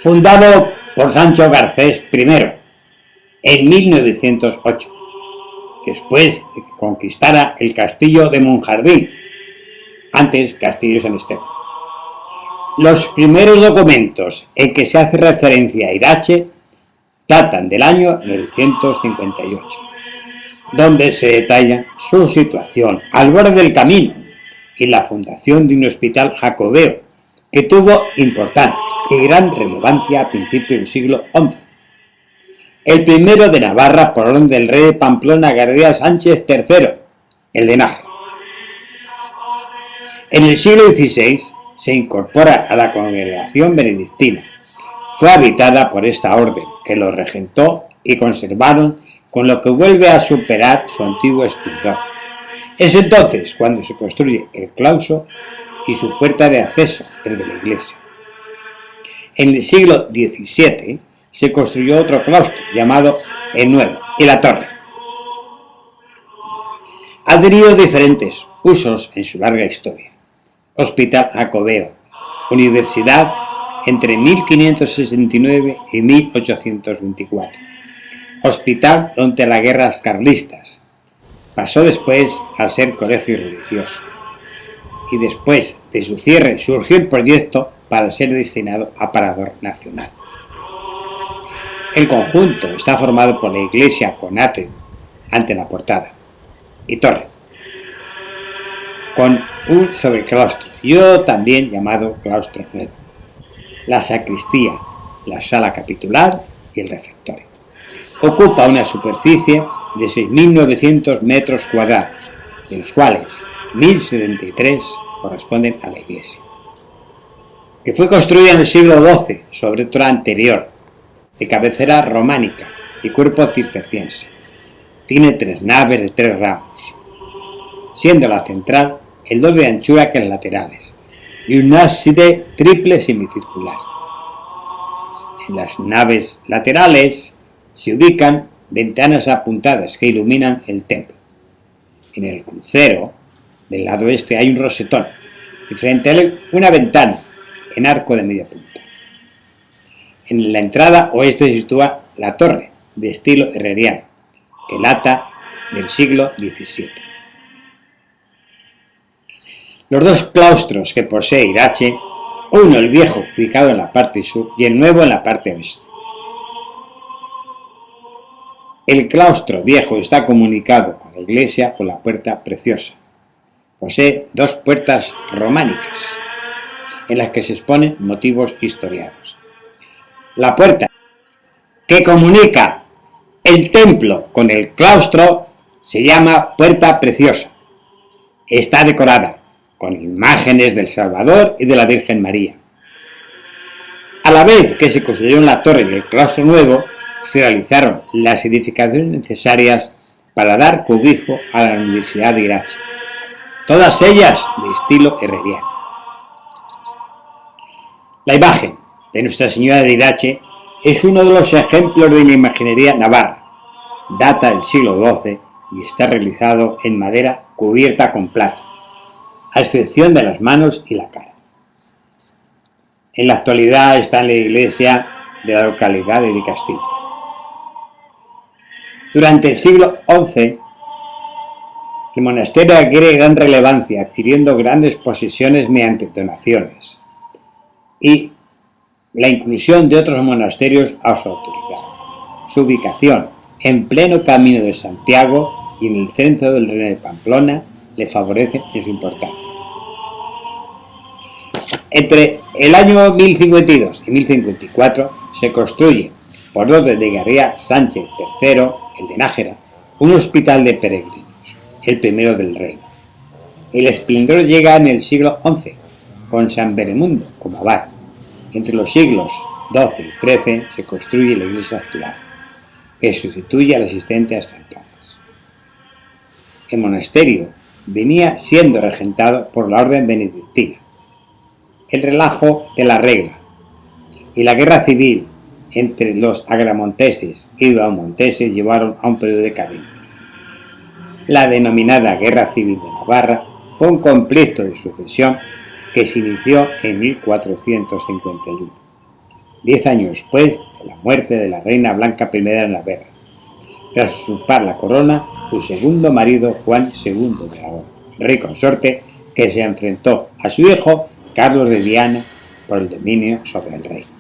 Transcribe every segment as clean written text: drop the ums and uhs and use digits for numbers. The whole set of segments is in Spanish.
fundado por Sancho Garcés I en 1908, después de que conquistara el castillo de Monjardín, antes Castillo San Esteban. Los primeros documentos en que se hace referencia a Irache datan del año 958, donde se detalla su situación al borde del camino y la fundación de un hospital jacobeo que tuvo importancia y gran relevancia a principios del siglo XI. El primero de Navarra por orden del rey de Pamplona García Sánchez III, el de Nájera. En el siglo XVI se incorpora a la congregación benedictina. Fue habitada por esta orden, que lo regentó y conservaron, con lo que vuelve a superar su antiguo esplendor. Es entonces cuando se construye el claustro y su puerta de acceso, el de la iglesia. En el siglo XVII se construyó otro claustro llamado el Nuevo y la Torre. Ha tenido diferentes usos en su larga historia. Hospital jacobeo, universidad entre 1569 y 1824. Hospital durante las guerras carlistas. Pasó después a ser colegio religioso. Y después de su cierre surgió el proyecto para ser destinado a parador nacional. El conjunto está formado por la iglesia con atrio ante la portada y torre, con un sobreclaustro, yo también llamado claustro nuevo, la sacristía, la sala capitular y el refectorio. Ocupa una superficie de 6.900 metros cuadrados, de los cuales 1.073 corresponden a la iglesia, que fue construida en el siglo XII sobre otra anterior, de cabecera románica y cuerpo cisterciense. Tiene 3 naves de 3 ramos, siendo la central el doble de anchura que las laterales, y un ábside triple semicircular. En las naves laterales se ubican ventanas apuntadas que iluminan el templo. En el crucero del lado este hay un rosetón y frente a él una ventana en arco de medio punto. En la entrada oeste se sitúa la torre de estilo herreriano, que data del siglo XVII. Los dos claustros que posee Irache, uno el viejo ubicado en la parte sur y el nuevo en la parte oeste. El claustro viejo está comunicado con la iglesia por la puerta preciosa. Posee 2 puertas románicas, en las que se exponen motivos historiados. La puerta que comunica el templo con el claustro se llama Puerta Preciosa. Está decorada con imágenes del Salvador y de la Virgen María. A la vez que se construyeron la torre y el claustro nuevo, se realizaron las edificaciones necesarias para dar cobijo a la Universidad de Irache, todas ellas de estilo herreriano. La imagen de Nuestra Señora de Irache es uno de los ejemplos de la imaginería navarra. Data del siglo XII y está realizado en madera cubierta con plata, a excepción de las manos y la cara. En la actualidad está en la iglesia de la localidad de Castillo. Durante el siglo XI, el monasterio adquiere gran relevancia, adquiriendo grandes posesiones mediante donaciones y la inclusión de otros monasterios a su autoridad. Su ubicación en pleno camino de Santiago y en el centro del reino de Pamplona le favorece en su importancia. Entre el año 1052 y 1054 se construye, por orden de García Sánchez III, el de Nájera, un hospital de peregrinos, el primero del reino. El esplendor llega en el siglo XI, con San Beremundo como abad. Entre los siglos XII y XIII se construye la iglesia actual, que sustituye al existente hasta entonces. El monasterio venía siendo regentado por la orden benedictina. El relajo de la regla y la guerra civil entre los agramonteses y baumonteses llevaron a un periodo de decadencia. La denominada Guerra Civil de Navarra fue un conflicto de sucesión que se inició en 1451. 10 años después de la muerte de la reina Blanca I de Navarra, tras usurpar la corona su segundo marido Juan II de Aragón, rey consorte que se enfrentó a su hijo Carlos de Viana por el dominio sobre el reino.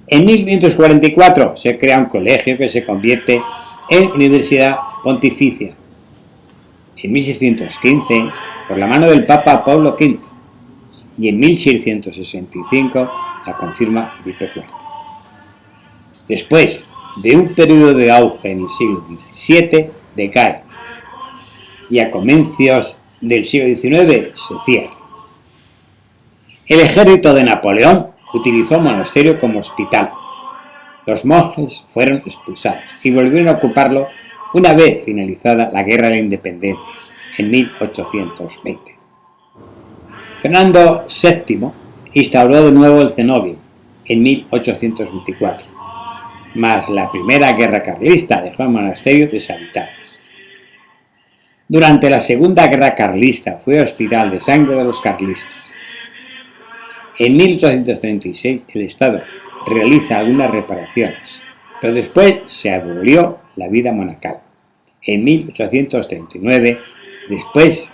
En 1544 se crea un colegio que se convierte en Universidad Pontificia. En 1615, por la mano del Papa Pablo V, y en 1665 la confirma Felipe IV. Después de un periodo de auge en el siglo XVII, decae y a comienzos del siglo XIX se cierra. El ejército de Napoleón utilizó el monasterio como hospital. Los monjes fueron expulsados y volvieron a ocuparlo una vez finalizada la Guerra de la Independencia en 1820. Fernando VII instauró de nuevo el cenobio en 1824, mas la primera guerra carlista dejó el monasterio deshabitado. Durante la Segunda Guerra Carlista fue hospital de sangre de los carlistas. En 1836 el Estado realiza algunas reparaciones, pero después se abolió la vida monacal. En 1839, después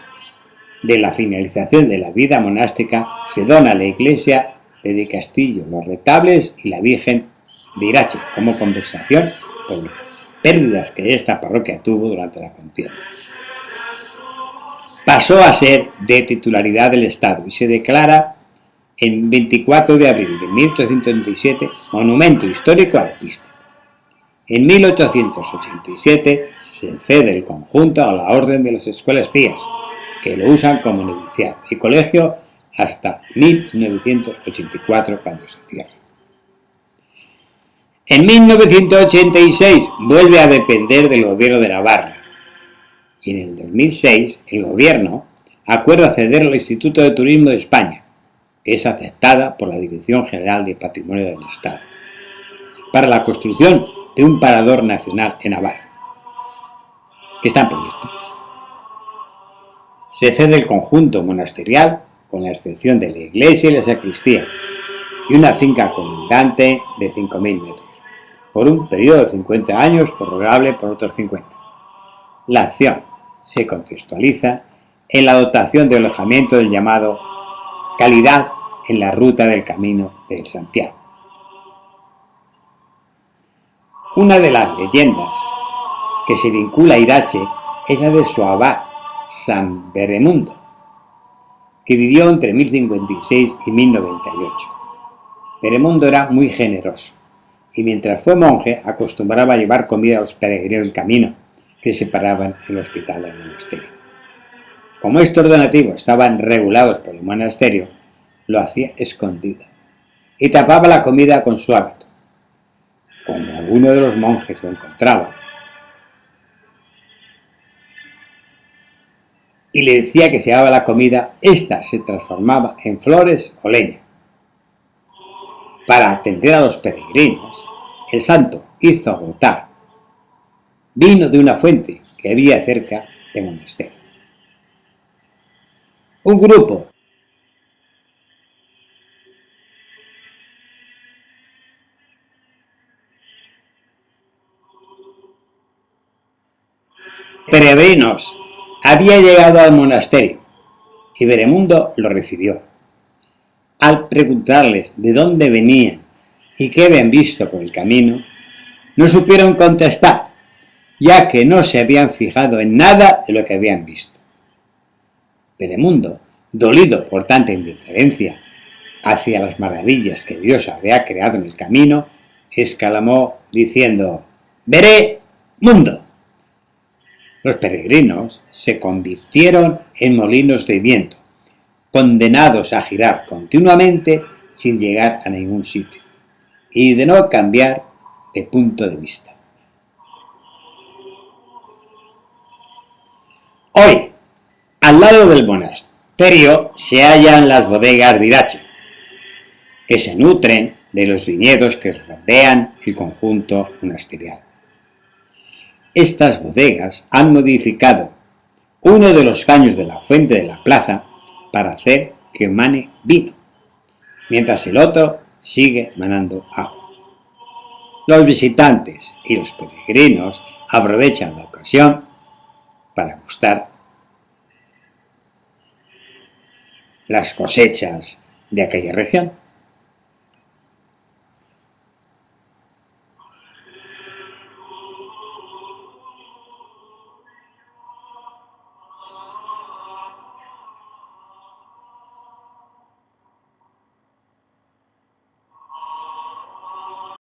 de la finalización de la vida monástica, se dona a la iglesia de Castillo los retables y la Virgen de Irache como compensación por las pérdidas que esta parroquia tuvo durante la contienda. Pasó a ser de titularidad del Estado y se declara en 24 de abril de 1837 Monumento Histórico Artístico. En 1887 se cede el conjunto a la Orden de las Escuelas Pías, que lo usan como noviciado y colegio hasta 1984, cuando se cierra. En 1986 vuelve a depender del Gobierno de Navarra y en el 2006 el Gobierno acuerda ceder al Instituto de Turismo de España, que es aceptada por la Dirección General de Patrimonio del Estado, para la construcción de un parador nacional en Navarra, que está en proyecto. Se cede el conjunto monasterial, con la excepción de la iglesia y la sacristía, y una finca colindante de 5.000 metros, por un periodo de 50 años, prorrogable por otros 50. La acción se contextualiza en la dotación de alojamiento del llamado Calidad en la ruta del Camino de Santiago. Una de las leyendas que se vincula a Irache es la de su abad, San Veremundo, que vivió entre 1056 y 1098. Veremundo era muy generoso y mientras fue monje acostumbraba a llevar comida a los peregrinos del camino que se paraban en el hospital del monasterio. Como estos donativos estaban regulados por el monasterio, lo hacía escondido y tapaba la comida con su hábito. Cuando alguno de los monjes lo encontraba y le decía que se llevaba la comida, ésta se transformaba en flores o leña. Para atender a los peregrinos, el santo hizo brotar vino de una fuente que había cerca del monasterio. Un grupo de peregrinos había llegado al monasterio y Veremundo lo recibió. Al preguntarles de dónde venían y qué habían visto por el camino, no supieron contestar, ya que no se habían fijado en nada de lo que habían visto. Veremundo, dolido por tanta indiferencia hacia las maravillas que Dios había creado en el camino, exclamó diciendo: «¡Veré mundo!». Los peregrinos se convirtieron en molinos de viento, condenados a girar continuamente sin llegar a ningún sitio y de no cambiar de punto de vista. Hoy, al lado del monasterio se hallan las bodegas de Irache, que se nutren de los viñedos que rodean el conjunto monasterial. Estas bodegas han modificado uno de los caños de la fuente de la plaza para hacer que emane vino, mientras el otro sigue manando agua. Los visitantes y los peregrinos aprovechan la ocasión para gustar las cosechas de aquella región.